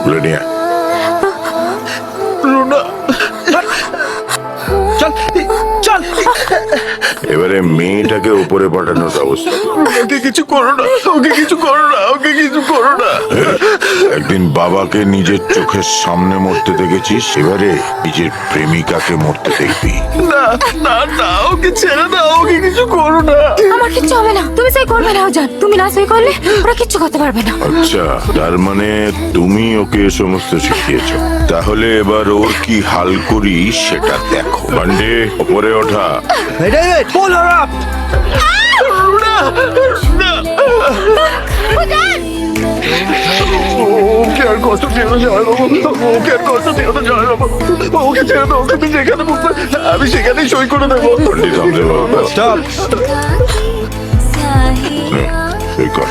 খুলে নিয়ে আয়। চল চল, এবারে মেয়েটাকে উপরে পাঠানোর ব্যবস্থা কর। ওকে কিছু করো না, ওকে কিছু করো না, ওকে কিছু করো না। একদিন বাবাকে নিজের চোখের সামনে মরতে দেখেছিস, এবারে নিজের প্রেমিকাকে মরতে দেখবি। না না না, ওকে ছেড়ে দাও, ওকে কিছু করো না। আমার কিচ্ছু হবে না, তুমি সই করবে না জান, তুমি না সই করলে ওরা কিচ্ছু করতে পারবে না। আচ্ছা, তার মানে তুমি ওকে এ সমস্ত শিখিয়েছ। তাহলে এবার ওর কি হাল করি সেটা দেখো। বান্ডে, উপরে ওঠা। Pull her up! ওকে আর কষ্ট দিও না জয় বাবু, ওকে আর কষ্ট দিও না জয় বাবু, ওকে ছেড়ে দাও, ওকে তুমি যেখানে বলবে আমি সেখানেই সই করে দেবো। পণ্ডিত রামদেব বাবা, Stop! এই কর।